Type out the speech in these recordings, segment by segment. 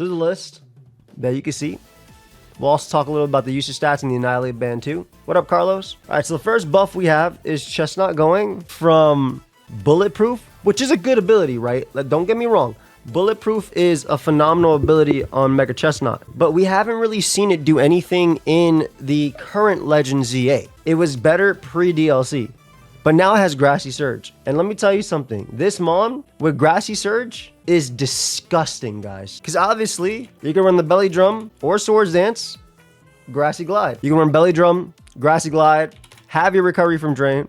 So there's a list that you can see. We'll also talk a little about the usage stats and the Annihilate band too. What up, Carlos? All right, so the first buff we have is Chesnaught going from Bulletproof, which is a good ability, right? Don't get me wrong. Bulletproof is a phenomenal ability on Mega Chesnaught, but we haven't really seen it do anything in the current Legends ZA. It was better pre-DLC, but now it has Grassy Surge. And let me tell you something, this Mon with Grassy Surge is disgusting, guys. Because obviously, you can run the Belly Drum or Swords Dance, Grassy Glide. You can run Belly Drum, Grassy Glide, have your recovery from Drain,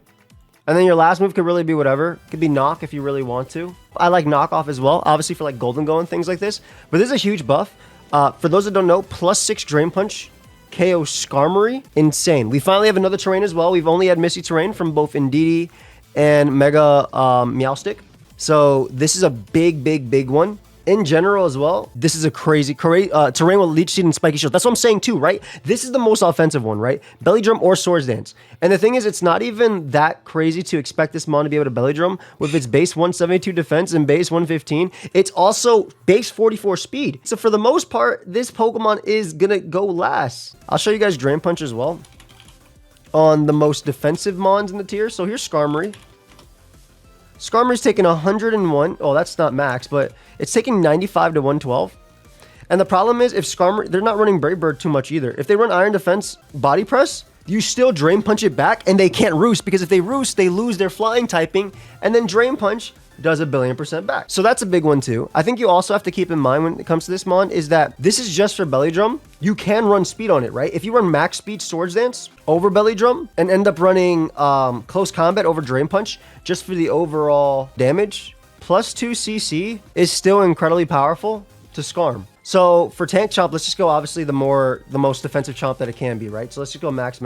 and then your last move could really be whatever. It could be Knock if you really want to. I like Knock Off as well, obviously for like Golden Go and things like this. But this is a huge buff. For those that don't know, +6 Drain Punch, KO Skarmory, insane. We finally have another terrain as well. We've only had Misty Terrain from both Indeedee and Mega Meowstic. So this is a big one. In general as well, this is a crazy terrain with Leech Seed and Spiky Shield. That's what I'm saying too, right? This is the most offensive one, right? Belly Drum or Swords Dance. And the thing is, it's not even that crazy to expect this Mon to be able to Belly Drum with its base 172 defense and base 115. It's also base 44 speed. So for the most part, this Pokemon is gonna go last. I'll show you guys Drain Punch as well on the most defensive Mons in the tier. So here's Skarmory. Skarmory's taking 101. Oh, that's not max, but it's taking 95 to 112. And the problem is, if Skarmory, they're not running Brave Bird too much either. If they run Iron Defense Body Press, you still Drain Punch it back, and they can't Roost, because if they Roost, they lose their flying typing, and then Drain Punch does 1,000,000,000% back. So that's a big one too. I think you also have to keep in mind when it comes to this Mon is that this is just for Belly Drum. You can run speed on it, right? If you run max speed Swords Dance over Belly Drum and end up running Close Combat over Drain Punch just for the overall damage, +2 CC is still incredibly powerful to Skarm. So for Tank Chomp, let's just go obviously the most defensive Chomp that it can be, right? So let's just go max.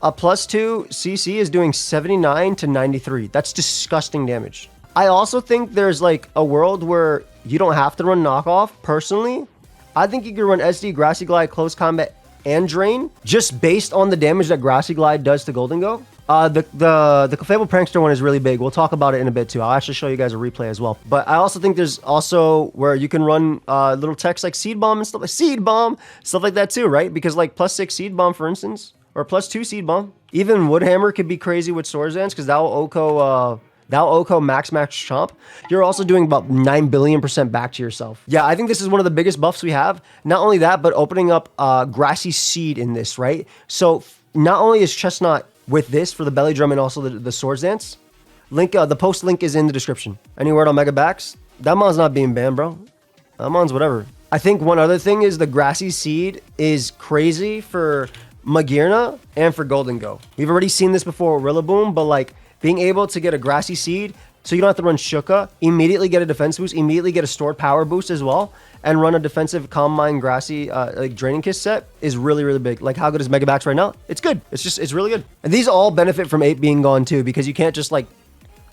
A +2 CC is doing 79 to 93. That's disgusting damage. I also think there's like a world where you don't have to run Knockoff. Personally, I think you could run SD, Grassy Glide, Close Combat, and Drain just based on the damage that Grassy Glide does to Golden Go. The Clefable Prankster one is really big. We'll talk about it in a bit too. I'll actually show you guys a replay as well. But I also think there's also where you can run little techs like Seed Bomb and stuff like that too, right? Because like +6 Seed Bomb, for instance, or +2 Seed Bomb. Even Woodhammer could be crazy with Swords Dance because that will Oko max Chomp. You're also doing about 9,000,000,000% back to yourself. Yeah, I think this is one of the biggest buffs we have. Not only that, but opening up Grassy Seed in this, right? So not only is Chesnaught with this for the Belly Drum and also the Swords Dance, the post link is in the description. Any word on Mega Backs? That Mon's not being banned, bro. That Mon's whatever. I think one other thing is the Grassy Seed is crazy for Magearna and for Golden Go. We've already seen this before with Rillaboom, but like, being able to get a Grassy Seed, so you don't have to run Shuka, immediately get a defense boost, immediately get a stored power boost as well, and run a defensive Calm Mind Grassy like Draining Kiss set is really big. Like how good is Mega Backs right now? It's good. It's really good. And these all benefit from 8 being gone too, because you can't just like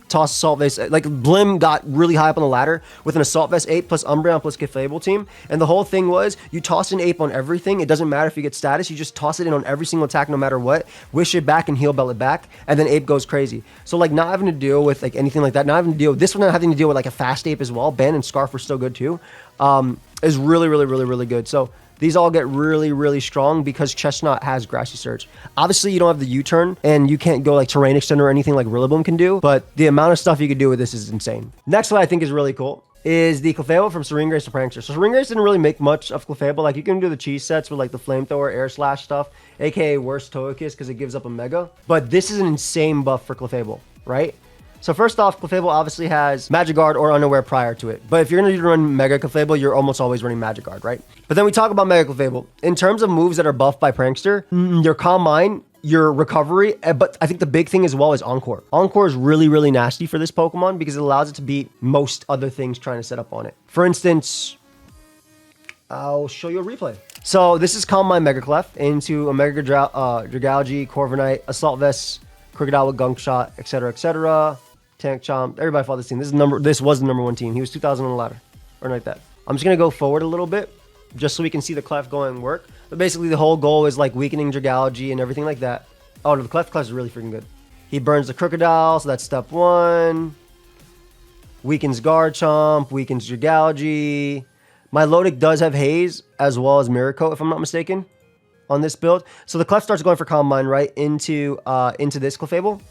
toss Assault Vest. Like Blim got really high up on the ladder with an Assault Vest 8 plus Umbreon plus Clefable team. And the whole thing was you toss an Ape on everything. It doesn't matter if you get status. You just toss it in on every single attack no matter what. Wish it back and heal bell it back. And then Ape goes crazy. So like not having to deal with like anything like that. Not having to deal with this one, not having to deal with like a fast Ape as well. Ben and Scarf were still good too. Is really good. So these all get really strong because Chesnaught has Grassy Surge. Obviously, you don't have the U-turn, and you can't go like Terrain Extender or anything like Rillaboom can do, but the amount of stuff you can do with this is insane. Next one I think is really cool is the Clefable from Serene Grace to Prankster. So Serene Grace didn't really make much of Clefable. Like you can do the cheese sets with like the Flamethrower, Air Slash stuff, aka worse Togekiss because it gives up a Mega. But this is an insane buff for Clefable, right? So first off, Clefable obviously has Magic Guard or Unaware prior to it. But if you're going to run Mega Clefable, you're almost always running Magic Guard, right? But then we talk about Mega Clefable. In terms of moves that are buffed by Prankster, your Calm Mind, your Recovery, but I think the big thing as well is Encore. Encore is really nasty for this Pokemon because it allows it to beat most other things trying to set up on it. For instance, I'll show you a replay. So this is Calm Mind Mega Clef into a Mega Dragalge, Corviknight, Assault Vest, Crocodile with Gunk Shot, etc. Tank Chomp, everybody fought this team. This was the number 1 team. He was 2000 on the ladder, or like that. I'm just gonna go forward a little bit, just so we can see the Clef going and work. But basically, the whole goal is like weakening Dragalge and everything like that. Oh no, the Clef is really freaking good. He burns the Crocodile, so that's step 1. Weakens Garchomp, weakens Dragalge. Milotic does have Haze as well as Miracle, if I'm not mistaken, on this build. So the Clef starts going for Calm Mind right into this Clefable.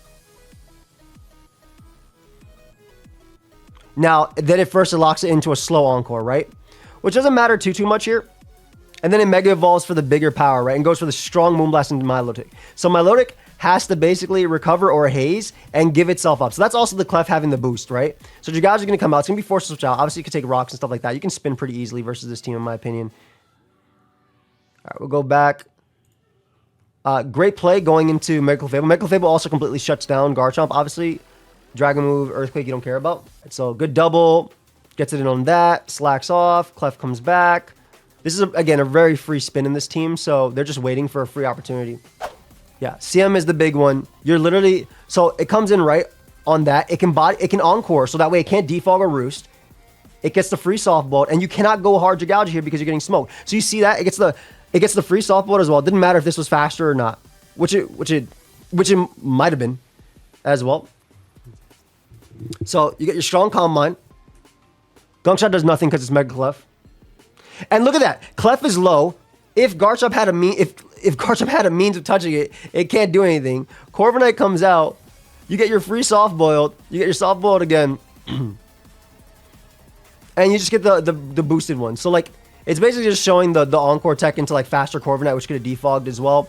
Now, then it first locks it into a slow Encore, right? Which doesn't matter too much here. And then it Mega Evolves for the bigger power, right? And goes for the strong Moonblast into Milotic. So Milotic has to basically recover or haze and give itself up. So that's also the Clef having the boost, right? So your guys are going to come out. It's going to be forced to switch out. Obviously, you can take rocks and stuff like that. You can spin pretty easily versus this team, in my opinion. All right, we'll go back. Great play going into Mega Clefable. Mega Clefable also completely shuts down Garchomp. Obviously, Dragon Move, Earthquake, you don't care about. So good double. Gets it in on that. Slacks off. Clef comes back. This is, again, a very free spin in this team, so they're just waiting for a free opportunity. Yeah, CM is the big one. You're literally... So it comes in right on that. It can Encore, so that way it can't defog or Roost. It gets the free softball, and you cannot go hard Gouge here because you're getting smoked. So you see that? It gets the free softball as well. It didn't matter if this was faster or not, which it might have been as well. So you get your strong Calm Mind. Gunk Shot does nothing because it's Mega Clef. And look at that. Clef is low. If Garchomp had if Garchomp had a means of touching it, it can't do anything. Corviknight comes out. You get your free soft boiled. You get your soft boiled again. And you just get the boosted one. So like it's basically just showing the Encore tech into like faster Corviknight, which could have defogged as well.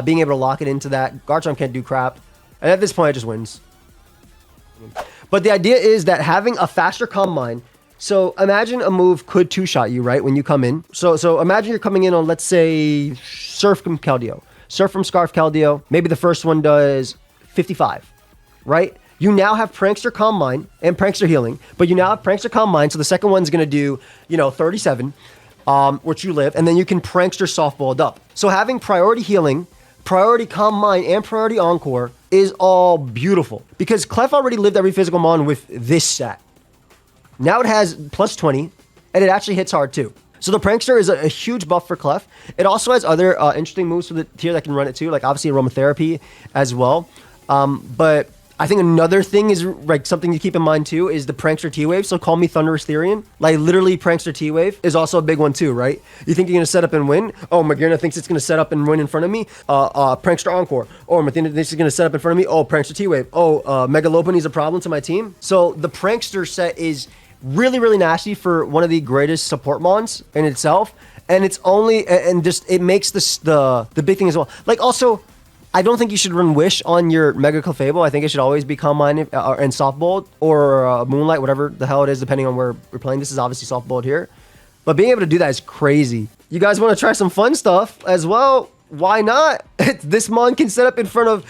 Being able to lock it into that. Garchomp can't do crap. And at this point it just wins. But the idea is that having a faster Calm Mind. So imagine a move could two-shot you, right, when you come in. So imagine you're coming in on, let's say, Surf from Keldeo. Surf from Scarf Keldeo. Maybe the first one does 55, right? You now have Prankster Calm Mind and Prankster Healing, but you now have Prankster Calm Mind, so the second one's going to do, 37, which you live, and then you can Prankster Softballed up. So having Priority Healing, Priority Calm Mind, and Priority Encore is all beautiful because Clef already lived every physical mon with this stat. Now it has plus 20, and it actually hits hard too. So the Prankster is a huge buff for Clef. It also has other interesting moves for the tier that can run it too, like obviously Aromatherapy as well. But I think another thing is like something to keep in mind too is the Prankster T-Wave. So call me Thunderous Therian. Like literally Prankster T-Wave is also a big one too, right? You think you're going to set up and win? Oh, Magearna thinks it's going to set up and win in front of me. Prankster Encore. Or Mathena thinks it's going to set up in front of me. Oh, Prankster T-Wave. Oh, Mega Lopunny is a problem to my team. So the Prankster set is really nasty for one of the greatest support mons in itself, and it's only and just it makes this the big thing as well. Like also, I don't think you should run Wish on your Mega Clefable. I think it should always be Calm Mind and Softballed or Moonlight, whatever the hell it is, depending on where we're playing. This is obviously Softballed here, but being able to do that is crazy. You guys want to try some fun stuff as well? Why not? This mon can set up in front of...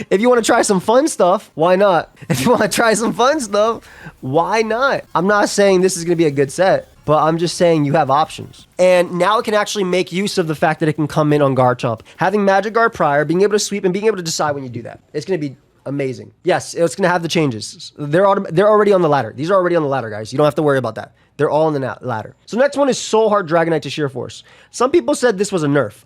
If you want to try some fun stuff, why not? If you want to try some fun stuff, why not? I'm not saying this is going to be a good set, but I'm just saying you have options. And now it can actually make use of the fact that it can come in on Garchomp. Having Magic Guard prior, being able to sweep, and being able to decide when you do that. It's going to be amazing. Yes, it's going to have the changes. They're already on the ladder. These are already on the ladder, guys. You don't have to worry about that. They're all on the ladder. So next one is Soul Heart Dragonite to Sheer Force. Some people said this was a nerf.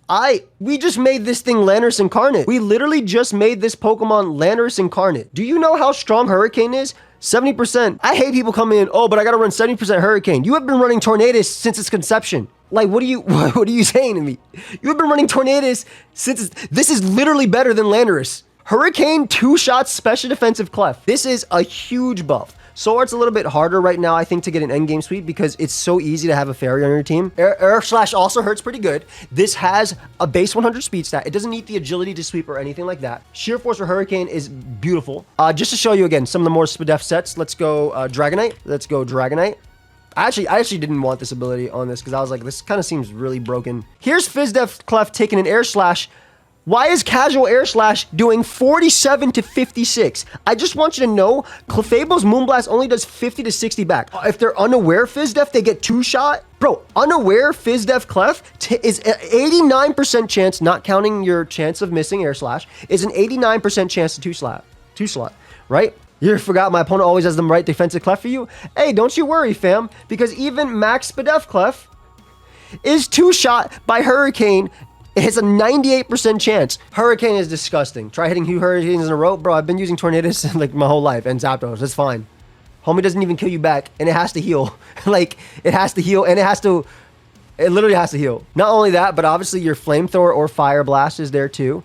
We just made this thing Landorus Incarnate. We literally just made this Pokemon Landorus Incarnate. Do you know how strong Hurricane is? 70%. I hate people coming in, oh, but I gotta run 70% Hurricane. You have been running Tornadus since its conception. Like, what are you saying to me? You have been running Tornadus since this is literally better than Landorus. Hurricane 2-shot special defensive Clef. This is a huge buff. Soul Heart's a little bit harder right now, I think, to get an endgame sweep because it's so easy to have a fairy on your team. Air Slash also hurts pretty good. This has a base 100 speed stat. It doesn't need the agility to sweep or anything like that. Sheer Force or Hurricane is beautiful. Just to show you again, some of the more SPDEF sets, let's go Dragonite. Let's go Dragonite. I actually didn't want this ability on this because I was like, this kind of seems really broken. Here's FizzDef Clef taking an Air Slash. Why is Casual Air Slash doing 47 to 56? I just want you to know, Clefable's Moonblast only does 50 to 60 back. If they're unaware FizzDef, they get 2-shot. Bro, unaware FizzDef Clef is an 89% chance, not counting your chance of missing Air Slash, is an 89% chance to 2-slot, right? You forgot my opponent always has the right defensive Clef for you? Hey, don't you worry, fam, because even Max SPDEF Clef is 2-shot by Hurricane. It has a 98% chance. Hurricane is disgusting. Try hitting 2 Hurricanes in a row. Bro, I've been using Tornadus like my whole life and Zapdos. It's fine. Homie doesn't even kill you back, and it has to heal. Like, it has to heal, and it literally has to heal. Not only that, but obviously your Flamethrower or Fire Blast is there too.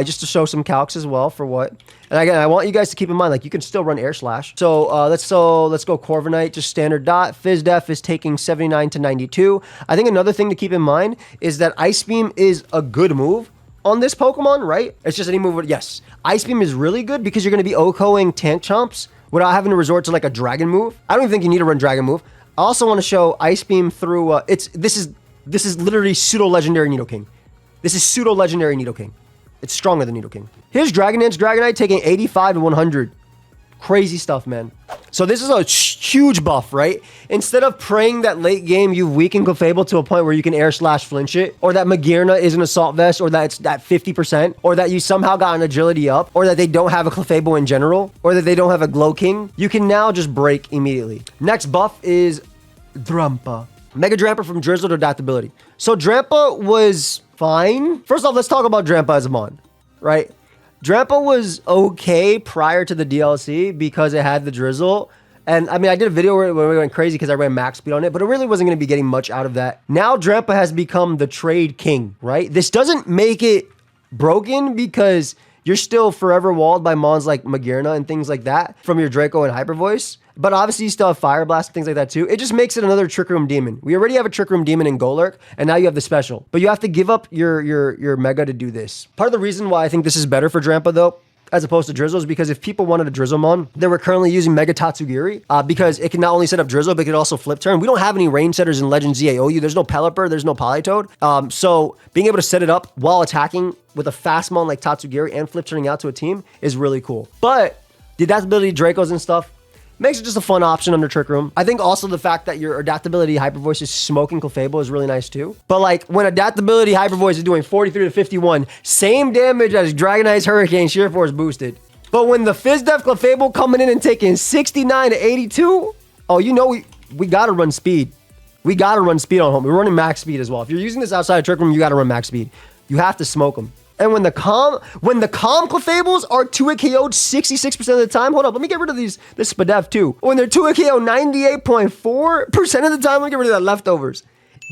Just to show some calcs as well for what. And again, I want you guys to keep in mind, like, you can still run Air Slash. So let's go Corviknight, just standard dot. Fizz Def is taking 79 to 92. I think another thing to keep in mind is that Ice Beam is a good move on this Pokemon, right? It's just any move. Yes, Ice Beam is really good because you're going to be OHKOing Tank Chomps without having to resort to like a Dragon move. I don't even think you need to run Dragon move. I also want to show Ice Beam through. This is literally pseudo legendary Nidoking. This is pseudo legendary Nidoking. It's stronger than Nidoking. Here's Dragonite taking 85 to 100. Crazy stuff, man. So this is a huge buff, right? Instead of praying that late game you've weakened Clefable to a point where you can Air Slash flinch it, or that Magearna is an Assault Vest, or that it's at 50%, or that you somehow got an Agility up, or that they don't have a Clefable in general, or that they don't have a Glow King, you can now just break immediately. Next buff is Drampa. Mega Drampa from Drizzle to Adaptability. So Drampa was fine. First off, let's talk about Drampa as a mon, right? Drampa was okay prior to the DLC because it had the Drizzle. And I mean, I did a video where we went crazy because I ran max speed on it, but it really wasn't going to be getting much out of that. Now Drampa has become the trade king, right? This doesn't make it broken because you're still forever walled by mons like Magearna and things like that from your Draco and Hyper Voice. But obviously you still have Fire Blast and things like that too. It just makes it another Trick Room Demon. We already have a Trick Room Demon in Golurk, and now you have the special. But you have to give up your Mega to do this. Part of the reason why I think this is better for Drampa though, as opposed to Drizzle, is because if people wanted a Drizzlemon, they were currently using Mega Tatsugiri because it can not only set up Drizzle, but it can also flip turn. We don't have any range setters in Legends ZA OU. There's no Pelipper, there's no Politoed. So being able to set it up while attacking with a fast mon like Tatsugiri and flip turning out to a team is really cool. But the adaptability Dracos and stuff makes it just a fun option under Trick Room. I think also the fact that your adaptability Hyper Voice is smoking Clefable is really nice too. But like when adaptability Hyper Voice is doing 43 to 51, same damage as Dragonite's Hurricane Sheer Force boosted. But when the Fizz Def Clefable coming in and taking 69 to 82, oh, you know we gotta run speed. We gotta run speed on home. We're running max speed as well. If you're using this outside of Trick Room, you gotta run max speed. You have to smoke them. And when the calm Clefables are 2-hit KO'd 66% of the time, hold up, let me get rid of this Spadef too. When they're 2-hit KO 98.4% of the time, let me get rid of that leftovers.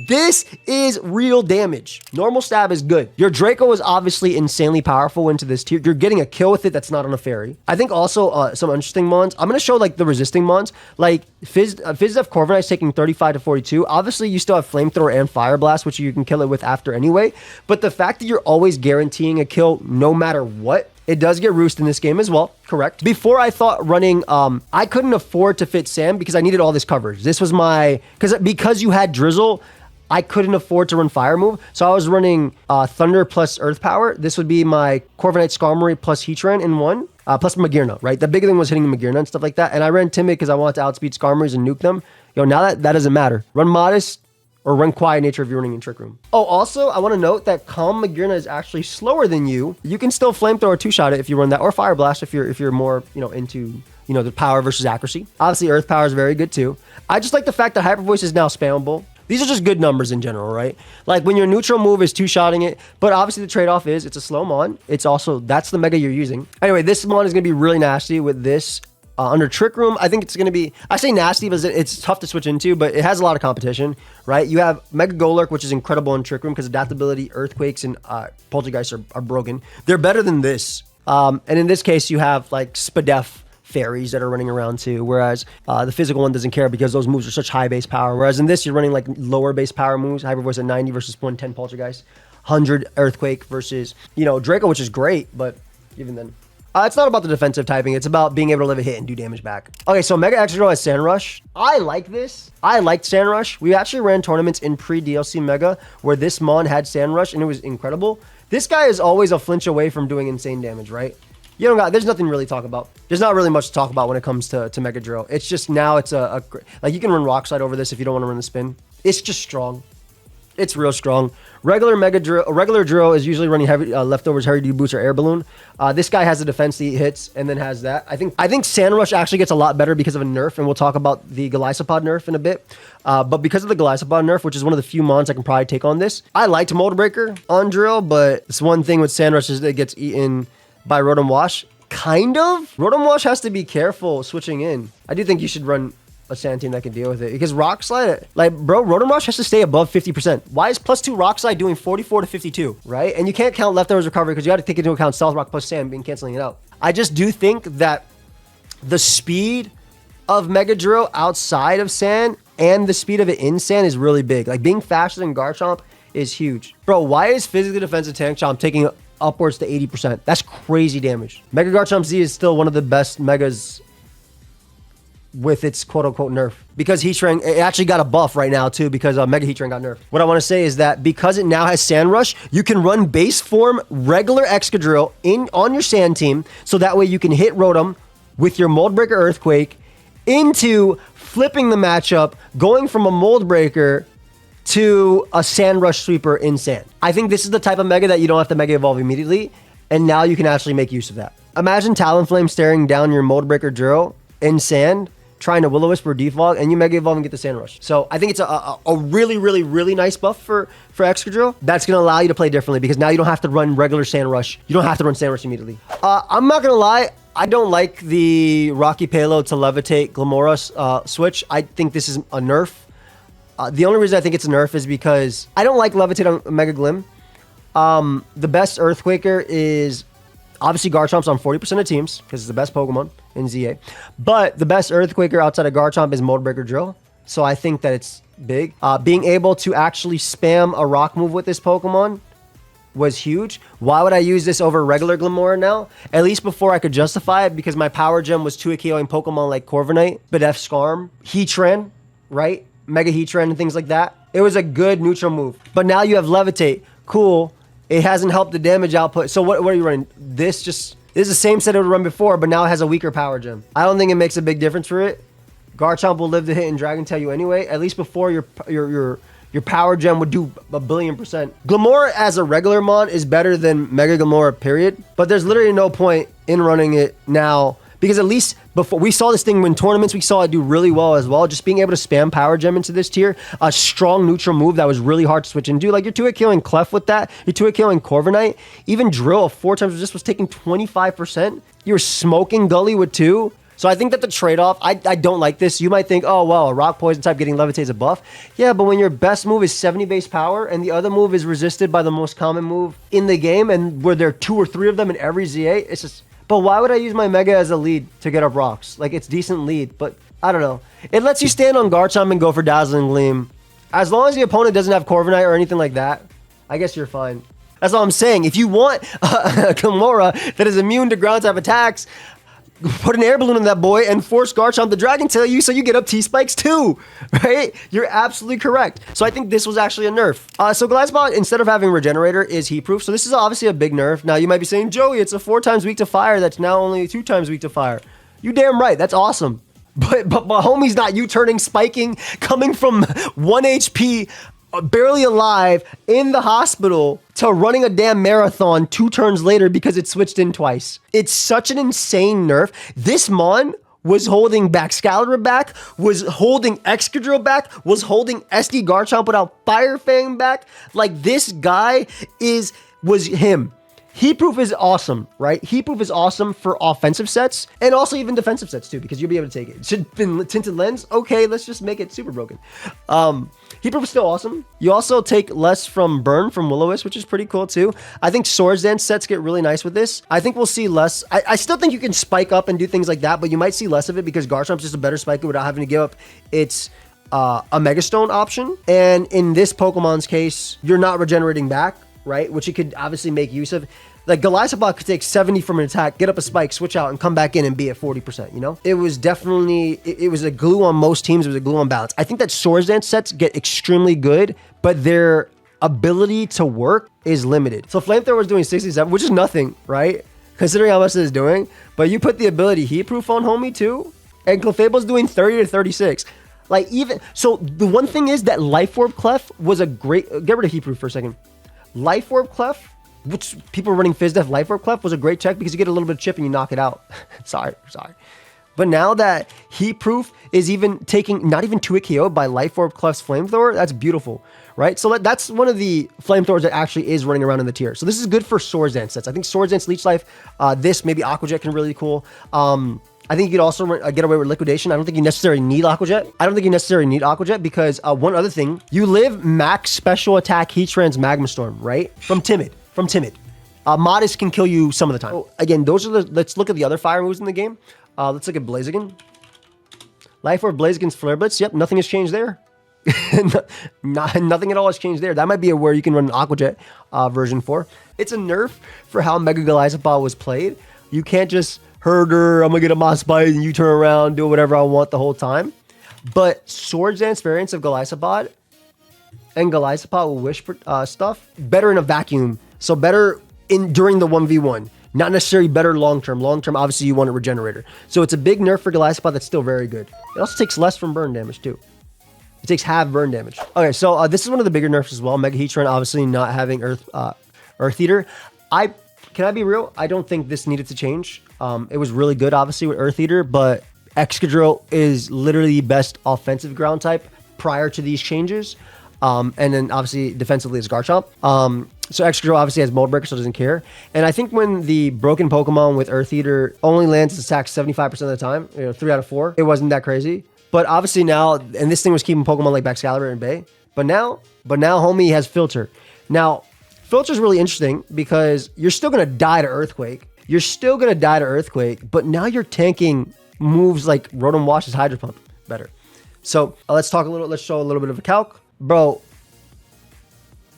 This is real damage. Normal stab is good. Your Draco is obviously insanely powerful into this tier. You're getting a kill with it that's not on a fairy. I think also some interesting mons. I'm going to show like the resisting mons. Like Fizz Def Corviknight is taking 35 to 42. Obviously, you still have Flamethrower and Fire Blast, which you can kill it with after anyway. But the fact that you're always guaranteeing a kill no matter what, it does get roost in this game as well, correct? Before I thought running, I couldn't afford to fit Sam because I needed all this coverage. This was my, because you had Drizzle, I couldn't afford to run Fire Move, so I was running Thunder plus Earth Power. This would be my Corviknight Skarmory plus Heatran in one, plus Magearna, right? The big thing was hitting the Magearna and stuff like that, and I ran Timid because I wanted to outspeed Skarmories and nuke them. Yo, now that doesn't matter. Run Modest or run Quiet Nature if you're running in Trick Room. Oh, also, I want to note that Calm Magearna is actually slower than you. You can still Flamethrower or two-shot it if you run that, or Fire Blast if you're more, into the power versus accuracy. Obviously, Earth Power is very good too. I just like the fact that Hyper Voice is now spammable. These are just good numbers in general, right? Like when your neutral move is two-shotting it, but obviously the trade-off is it's a slow mon. It's also, that's the Mega you're using. Anyway, this mon is going to be really nasty with this. Under Trick Room, I think it's going to be, I say nasty because it's tough to switch into, but it has a lot of competition, right? You have Mega Golurk, which is incredible in Trick Room because adaptability, Earthquakes, and Poltergeists are broken. They're better than this. And in this case, you have like Spadef fairies that are running around too, whereas the physical one doesn't care because those moves are such high base power, whereas in this you're running like lower base power moves. Hyper Voice at 90 versus 110 Poltergeist, 100 Earthquake versus Draco, which is great, but even then it's not about the defensive typing, it's about being able to live a hit and do damage back. Okay, so Mega Excadrill has Sand Rush. I like this. I liked Sand Rush. We actually ran tournaments in pre-DLC Mega where this mon had Sand Rush and it was incredible. This guy is always a flinch away from doing insane damage, right? There's nothing really to talk about. There's not really much to talk about when it comes to Mega Drill. It's just now it's like you can run Rock Slide over this if you don't want to run the spin. It's just strong. It's real strong. Regular Drill is usually running heavy leftovers, heavy duty boots, or air balloon. This guy has a defense that he hits and then has that. I think Sand Rush actually gets a lot better because of a nerf, and we'll talk about the Golisopod nerf in a bit. But because of the Golisopod nerf, which is one of the few mons I can probably take on this, I liked Mold Breaker on Drill, but this one thing with Sand Rush is that it gets eaten by Rotom Wash. Kind of. Rotom Wash has to be careful switching in. I do think you should run a Sand team that can deal with it, because Rock Slide, like, bro, Rotom Rush has to stay above 50%. Why is +2 Rock Slide doing 44 to 52, right? And you can't count Leftovers Recovery because you got to take into account Stealth Rock plus Sand being canceling it out. I just do think that the speed of Mega Drill outside of Sand and the speed of it in Sand is really big. Like, being faster than Garchomp is huge. Bro, why is physically defensive Tank Chomp taking upwards to 80%? That's crazy damage. Mega Garchomp Z is still one of the best Megas with its quote-unquote nerf, because Heatran, it actually got a buff right now too, because Mega Heatran got nerfed. What I want to say is that because it now has Sand Rush, you can run base form regular Excadrill on your Sand team, so that way you can hit Rotom with your Mold Breaker Earthquake into flipping the matchup, going from a Mold Breaker to a Sand Rush Sweeper in Sand. I think this is the type of Mega that you don't have to Mega Evolve immediately, and now you can actually make use of that. Imagine Talonflame staring down your Mold Breaker Drill in Sand, trying to Will-O-Wisp or Defog, and you Mega Evolve and get the Sand Rush. So I think it's a really, really, really nice buff for Excadrill. That's going to allow you to play differently, because now you don't have to run regular Sand Rush. You don't have to run Sand Rush immediately. I'm not going to lie. I don't like the Rocky Payload to Levitate Glimmora switch. I think this is a nerf. The only reason I think it's a nerf is because I don't like Levitate on Mega Glim. The best Earthquaker is obviously Garchomp's on 40% of teams, because it's the best Pokemon in ZA. But the best Earthquaker outside of Garchomp is Mold Breaker Drill. So I think that it's big. Being able to actually spam a rock move with this Pokemon was huge. Why would I use this over regular Glimmora now? At least before I could justify it, because my Power Gem was 2-KOing Pokemon like Corviknight, Bidef Skarm, Heatran, right? Mega Heatran and things like that. It was a good neutral move. But now you have Levitate. Cool. It hasn't helped the damage output. So what are you running? This is the same set it would run before, but now it has a weaker Power Gem. I don't think it makes a big difference for it. Garchomp will live to hit and Dragon Tail you anyway. At least before your Power Gem would do 1,000,000,000%. Glimmora as a regular mon is better than Mega Glimmora, period. But there's literally no point in running it now, because at least before we saw this thing in tournaments, we saw it do really well as well. Just being able to spam Power Gem into this tier, a strong neutral move that was really hard to switch into. Like, you're 2-hit killing Clef with that. You're 2-hit killing Corviknight. Even Drill 4 times resist was taking 25%. You were smoking Gully with 2. So I think that the trade-off, I don't like this. You might think, oh, well, a Rock Poison type getting Levitate is a buff. Yeah, but when your best move is 70 base power and the other move is resisted by the most common move in the game, and where there are 2 or 3 of them in every ZA, it's just... But why would I use my Mega as a lead to get up rocks? Like, it's decent lead, but I don't know. It lets you stand on Garchomp and go for Dazzling Gleam. As long as the opponent doesn't have Corviknight or anything like that, I guess you're fine. That's all I'm saying. If you want a Glimmora that is immune to ground type attacks, put an air balloon in that boy and force Garchomp to Dragon Tail you so you get up T-Spikes too, right? You're absolutely correct. So I think this was actually a nerf. So Golisopod, instead of having Regenerator, is heat proof. So this is obviously a big nerf. Now you might be saying, Joey, it's a 4 times weak to fire that's now only 2 times weak to fire. You damn right. That's awesome. But my homie's not U-turning, spiking, coming from 1 HP, barely alive, in the hospital, to running a damn marathon 2 turns later because it switched in twice. It's such an insane nerf. This Mon was holding back Excadrill back, was holding Excadrill back, was holding SD Garchomp without Fire Fang back. Like, this guy was him. Heatproof is awesome, right? Heatproof is awesome for offensive sets and also even defensive sets too, because you'll be able to take it. Should have been Tinted Lens. Okay, let's just make it super broken. Heatproof is still awesome. You also take less from burn from Will-O-Wisp, which is pretty cool too. I think Swords Dance sets get really nice with this. I think we'll see less. I still think you can spike up and do things like that, but you might see less of it because Garchomp's just a better spiker without having to give up its a Mega Stone option. And in this Pokemon's case, you're not regenerating back, right? Which you could obviously make use of. Like, Golisopod could take 70 from an attack, get up a spike, switch out, and come back in and be at 40%, you know? It was definitely, it was a glue on most teams. It was a glue on balance. I think that Swords Dance sets get extremely good, but their ability to work is limited. So Flamethrower is doing 67, which is nothing, right? Considering how much it is doing. But you put the ability Heatproof on homie too, and Clefable's doing 30 to 36. Like, even, so the one thing is that Life Orb Clef was a great, get rid of Heatproof for a second. Life Orb Clef, which people running FizzDef Life Orb Clef, was a great check because you get a little bit of chip and you knock it out. sorry. But now that Heatproof is even taking, not even 2-hit KO by Life Orb Clef's Flamethrower, that's beautiful, right? So that's one of the flamethrowers that actually is running around in the tier. So this is good for Swords Dance sets. I think Swords Dance, Leech Life, this maybe Aqua Jet can really cool. I think you could also get away with Liquidation. I don't think you necessarily need Aqua Jet. I don't think you necessarily need Aqua Jet because one other thing, you live max special attack Heatran's Magma Storm, right? From Timid. Modest can kill you some of the time. So again, those are let's look at the other fire moves in the game. Let's look at Blaziken. Life Orb, Blaziken's Flare Blitz. Yep, nothing has changed there. Nothing at all has changed there. That might be where you can run an Aqua Jet version for. It's a nerf for how Mega Golisopod was played. You can't just herder, I'm gonna get a Moss Bite, and you turn around, do whatever I want the whole time. But Swords Dance variants of Golisopod and Golisopod with Wish stuff, better in a vacuum. So better during the 1v1. Not necessarily better long-term. Long-term, obviously, you want a Regenerator. So it's a big nerf for Golisopod that's still very good. It also takes less from burn damage, too. It takes half burn damage. Okay, so this is one of the bigger nerfs as well. Mega Heatran obviously not having Earth Eater. Can I be real? I don't think this needed to change. It was really good, obviously, with Earth Eater, but Excadrill is literally the best offensive ground type prior to these changes. And then, obviously, defensively is Garchomp. So Excadrill obviously has Mold Breaker, so it doesn't care. And I think when the broken Pokemon with Earth Eater only lands its attack 75% of the time, 3 out of 4, it wasn't that crazy. But obviously now, and this thing was keeping Pokemon like Excalibur and Bay. But now homie has Filter. Now, Filter is really interesting because you're still going to die to Earthquake. But now you're tanking moves like Rotom Wash's Hydro Pump better. So let's show a little bit of a calc. Bro,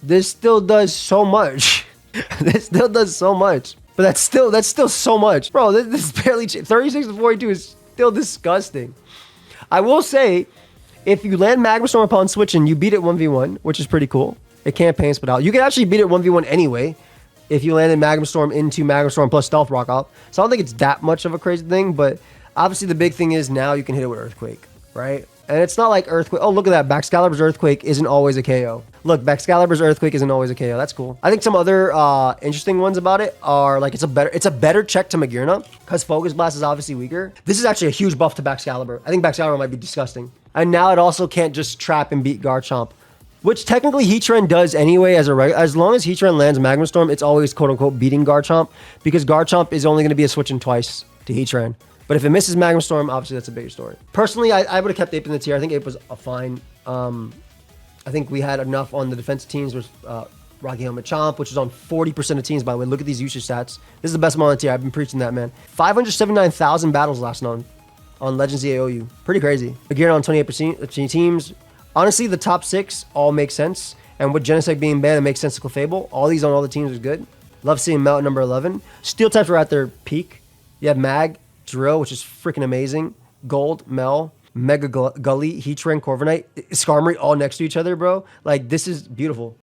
this still does so much. But that's still so much. Bro, this is barely 36 to 42 is still disgusting. I will say, if you land Magma Storm upon switching, you beat it 1v1, which is pretty cool. It campaign spit out. You can actually beat it 1v1 anyway if you landed Magma Storm into Magma Storm plus Stealth Rock up. So I don't think it's that much of a crazy thing, but obviously the big thing is now you can hit it with Earthquake, right? And it's not like Earthquake. Oh, look at that. Excalibur's Earthquake isn't always a KO. Look, Excalibur's Earthquake isn't always a KO. That's cool. I think some other interesting ones about it are like it's a better check to Magearna because Focus Blast is obviously weaker. This is actually a huge buff to Excalibur. I think Excalibur might be disgusting. And now it also can't just trap and beat Garchomp, which technically Heatran does anyway as long as Heatran lands Magma Storm, it's always quote-unquote beating Garchomp because Garchomp is only going to be a switching twice to Heatran. But if it misses Magma Storm, obviously that's a bigger story. Personally, I would have kept Ape in the tier. I think Ape was a fine. I think we had enough on the defensive teams with Rocky Helmet Chomp, which is on 40% of teams, by the way. Look at these usage stats. This is the best mon on the tier. I've been preaching that, man. 579,000 battles last on Legends ZA OU. Pretty crazy. Magearna on 28% of teams. Honestly, the top 6 all make sense. And with Genesect being banned, it makes sense to Clefable. All these on all the teams is good. Love seeing Melt number 11. Steel types are at their peak. You have Mag, Drill, which is freaking amazing. Gold, Mel, Mega Gully, Heatran, Corviknight, Skarmory all next to each other, bro. Like, this is beautiful.